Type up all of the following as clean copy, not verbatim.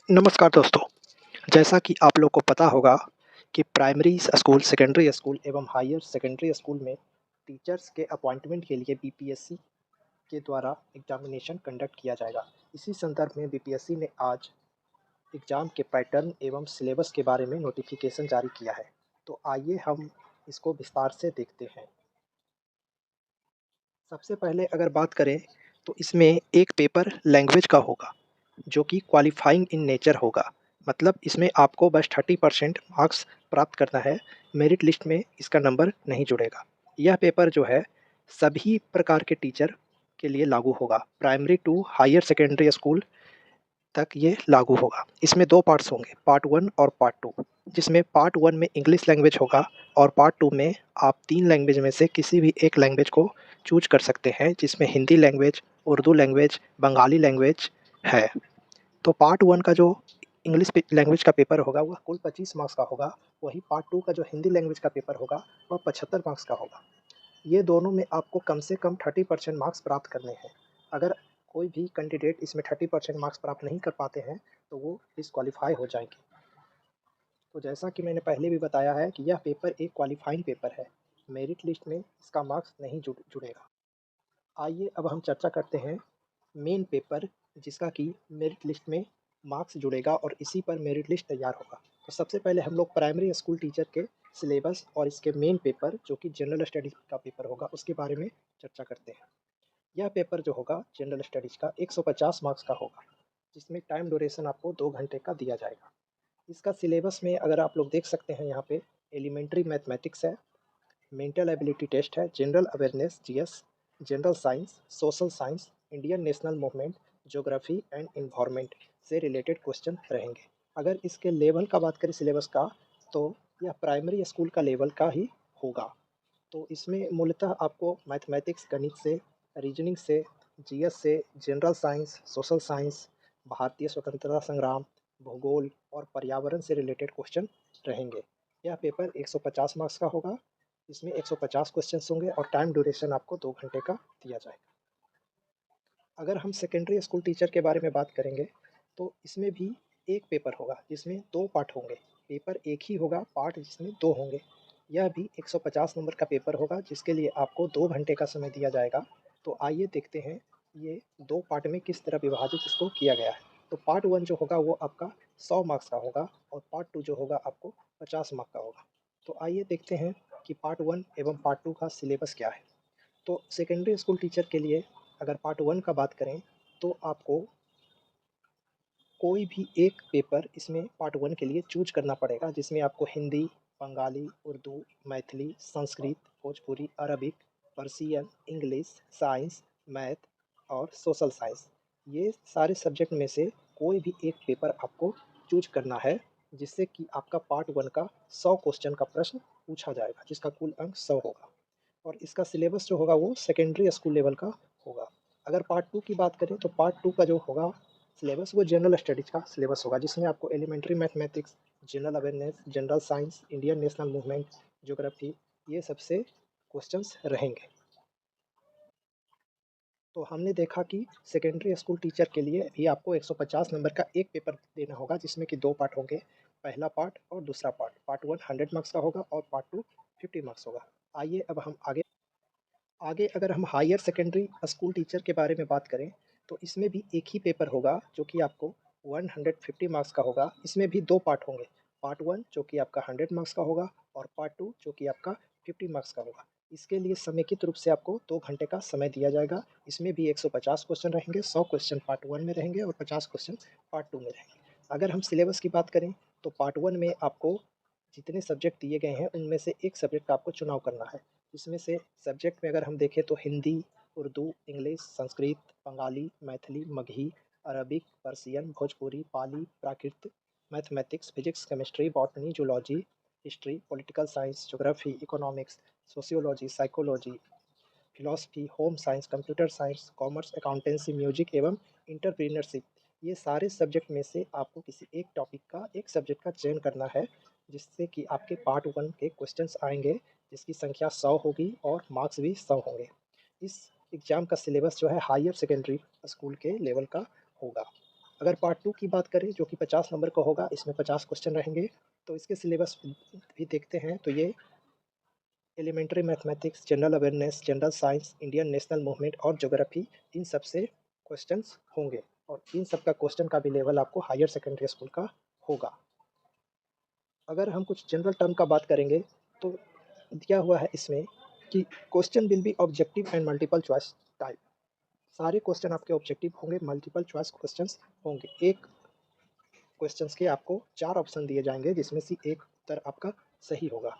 नमस्कार दोस्तों, जैसा कि आप लोग को पता होगा कि प्राइमरी स्कूल, सेकेंडरी स्कूल एवं हायर सेकेंडरी स्कूल में टीचर्स के अपॉइंटमेंट के लिए बीपीएससी के द्वारा एग्जामिनेशन कंडक्ट किया जाएगा। इसी संदर्भ में बीपीएससी ने आज एग्ज़ाम के पैटर्न एवं सिलेबस के बारे में नोटिफिकेशन जारी किया है। तो आइए हम इसको विस्तार से देखते हैं। सबसे पहले अगर बात करें तो इसमें एक पेपर लैंग्वेज का होगा, जो कि क्वालिफाइंग इन नेचर होगा। मतलब इसमें आपको बस 30% मार्क्स प्राप्त करना है, मेरिट लिस्ट में इसका नंबर नहीं जुड़ेगा। यह पेपर जो है सभी प्रकार के टीचर के लिए लागू होगा, primary to higher secondary school तक ये लागू होगा। इसमें 2 पार्ट्स होंगे, पार्ट 1 और पार्ट 2, जिसमें पार्ट 1 में इंग्लिश लैंग्वेज होगा और पार्ट 2 में आप 3 लैंग्वेज में से किसी भी एक लैंग्वेज को चूज़ कर सकते हैं, जिसमें Hindi language, Urdu language, Bengali language है। तो पार्ट 1 का जो इंग्लिश लैंग्वेज का पेपर होगा वह कुल 25 मार्क्स का होगा, वहीं पार्ट 2 का जो हिंदी लैंग्वेज का पेपर होगा वह 75 मार्क्स का होगा। ये दोनों में आपको कम से कम 30% मार्क्स प्राप्त करने हैं। अगर कोई भी कैंडिडेट इसमें 30% मार्क्स प्राप्त नहीं कर पाते हैं तो वो डिसक्वालीफाई हो जाएंगे। तो जैसा कि मैंने पहले भी बताया है कि यह पेपर एक क्वालिफाइंग पेपर है, मेरिट लिस्ट में इसका मार्क्स नहीं जुड़ेगा। आइए अब हम चर्चा करते हैं मेन पेपर, जिसका कि मेरिट लिस्ट में मार्क्स जुड़ेगा और इसी पर मेरिट लिस्ट तैयार होगा। तो सबसे पहले हम लोग प्राइमरी स्कूल टीचर के सिलेबस और इसके मेन पेपर जो कि जनरल स्टडीज़ का पेपर होगा उसके बारे में चर्चा करते हैं। यह पेपर जो होगा जनरल स्टडीज़ का 150 मार्क्स का होगा, जिसमें टाइम ड्यूरेशन आपको 2 घंटे का दिया जाएगा। इसका सिलेबस में अगर आप लोग देख सकते हैं यहाँ पे एलिमेंट्री मैथमेटिक्स है, मेंटल एबिलिटी टेस्ट है, general awareness GS, general science, social science, Indian national movement, geography and environment से रिलेटेड क्वेश्चन रहेंगे। अगर इसके लेवल का बात करें सिलेबस का, तो यह प्राइमरी स्कूल का लेवल का ही होगा। तो इसमें मूलतः आपको मैथमेटिक्स गणित से, रीजनिंग से, जीएस से, जनरल साइंस, सोशल साइंस, भारतीय स्वतंत्रता संग्राम, भूगोल और पर्यावरण से रिलेटेड क्वेश्चन रहेंगे। यह पेपर 150 मार्क्स का होगा। इसमें 150 क्वेश्चंस होंगे और टाइम ड्यूरेशन आपको 2 घंटे का दिया जाएगा। अगर हम सेकेंडरी स्कूल टीचर के बारे में बात करेंगे तो इसमें भी एक पेपर होगा जिसमें 2 पार्ट होंगे। पेपर एक ही होगा, पार्ट जिसमें 2 होंगे। यह भी 150 नंबर का पेपर होगा जिसके लिए आपको 2 घंटे का समय दिया जाएगा। तो आइए देखते हैं ये 2 पार्ट में किस तरह विभाजित इसको किया गया है। तो पार्ट 1 जो होगा वो आपका 100 मार्क्स का होगा और पार्ट 2 जो होगा आपको 50 मार्क्स का होगा। तो आइए देखते हैं कि पार्ट 1 एवं पार्ट 2 का सिलेबस क्या है। तो सेकेंडरी स्कूल टीचर के लिए अगर पार्ट 1 का बात करें तो आपको कोई भी एक पेपर इसमें पार्ट 1 के लिए चूज़ करना पड़ेगा, जिसमें आपको Hindi, Bengali, Urdu, Maithili, Sanskrit, Bhojpuri, Arabic, Persian, English, science, math और सोशल साइंस, ये सारे सब्जेक्ट में से कोई भी एक पेपर आपको चूज़ करना है, जिससे कि आपका पार्ट 1 का 100 क्वेश्चन का प्रश्न पूछा जाएगा, जिसका कुल अंक 100 होगा। और इसका सिलेबस जो होगा वो सेकेंडरी स्कूल लेवल का होगा। अगर पार्ट 2 की बात करें तो पार्ट 2 का जो होगा सिलेबस वो जनरल स्टडीज़ का सिलेबस होगा, जिसमें आपको elementary mathematics, general awareness, general science, Indian national movement, geography, ये सबसे क्वेश्चंस रहेंगे। तो हमने देखा कि सेकेंडरी स्कूल टीचर के लिए भी आपको 150 नंबर का एक पेपर देना होगा, जिसमें कि 2 पार्ट होंगे, पहला पार्ट और दूसरा पार्ट। पार्ट 1 100 मार्क्स का होगा और पार्ट 2 50 मार्क्स होगा। आइए अब हम आगे आगे अगर हम हायर सेकेंडरी स्कूल टीचर के बारे में बात करें तो इसमें भी एक ही पेपर होगा जो कि आपको 150 मार्क्स का होगा। इसमें भी 2 पार्ट होंगे, पार्ट 1 जो कि आपका 100 मार्क्स का होगा और पार्ट 2 जो कि आपका 50 मार्क्स का होगा। इसके लिए समेकित रूप से आपको 2 घंटे का समय दिया जाएगा। इसमें भी 150 क्वेश्चन रहेंगे, 100 क्वेश्चन पार्ट 1 में रहेंगे और 50 क्वेश्चन पार्ट 2 में रहेंगे। अगर हम सिलेबस की बात करें तो पार्ट 1 में आपको जितने सब्जेक्ट दिए गए हैं उनमें से एक सब्जेक्ट का आपको चुनाव करना है। इसमें से सब्जेक्ट में अगर हम देखें तो Hindi, Urdu, English, Sanskrit, Bengali, Maithili, Magahi, Arabic, Persian, Bhojpuri, Pali, Prakrit, mathematics, physics, chemistry, botany, zoology, history, political science, geography, economics, sociology, psychology, philosophy, home science, computer science, commerce, accountancy, music एवं इंटरप्रीनरशिप, ये सारे सब्जेक्ट में से आपको किसी एक टॉपिक का, एक सब्जेक्ट का चयन करना है, जिससे कि आपके पार्ट 1 के क्वेश्चंस आएंगे, जिसकी संख्या 100 होगी और मार्क्स भी 100 होंगे। इस एग्ज़ाम का सिलेबस जो है हायर सेकेंडरी स्कूल के लेवल का होगा। अगर पार्ट 2 की बात करें जो कि 50 नंबर का होगा, इसमें 50 क्वेश्चन रहेंगे, तो इसके सिलेबस भी देखते हैं तो ये elementary mathematics, general awareness, general science, Indian national movement और ज्योग्राफी, इन सब से क्वेश्चंस होंगे और इन सब का क्वेश्चन का भी लेवल आपको हायर सेकेंडरी स्कूल का होगा। अगर हम कुछ जनरल टर्म का बात करेंगे तो दिया हुआ है इसमें कि question will be objective and multiple choice type. सारे क्वेश्चन आपके ऑब्जेक्टिव होंगे, मल्टीपल चॉइस क्वेश्चंस होंगे। एक क्वेश्चंस के आपको 4 ऑप्शन दिए जाएंगे जिसमें से एक उत्तर आपका सही होगा।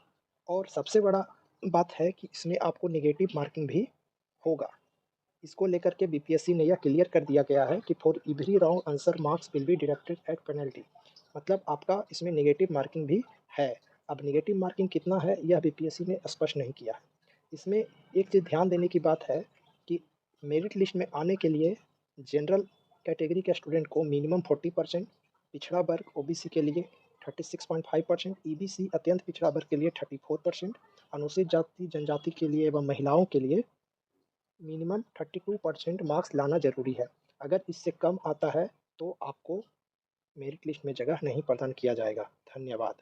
और सबसे बड़ा बात है कि इसमें आपको नेगेटिव मार्किंग भी होगा। इसको लेकर के बीपीएससी ने यह क्लियर कर दिया गया है कि for every wrong answer marks will be deducted at penalty. मतलब आपका इसमें नेगेटिव मार्किंग भी है। अब नेगेटिव मार्किंग कितना है यह बीपीएससी ने स्पष्ट नहीं किया है। इसमें एक चीज़ ध्यान देने की बात है कि मेरिट लिस्ट में आने के लिए जनरल कैटेगरी के स्टूडेंट को मिनिमम 40%, पिछड़ा वर्ग ओबीसी के लिए 36.5%, ईबीसी अत्यंत पिछड़ा वर्ग के लिए 34%, अनुसूचित जाति जनजाति के लिए एवं महिलाओं के लिए मिनिमम 32% मार्क्स लाना ज़रूरी है। अगर इससे कम आता है तो आपको मेरिट लिस्ट में जगह नहीं प्रदान किया जाएगा। धन्यवाद।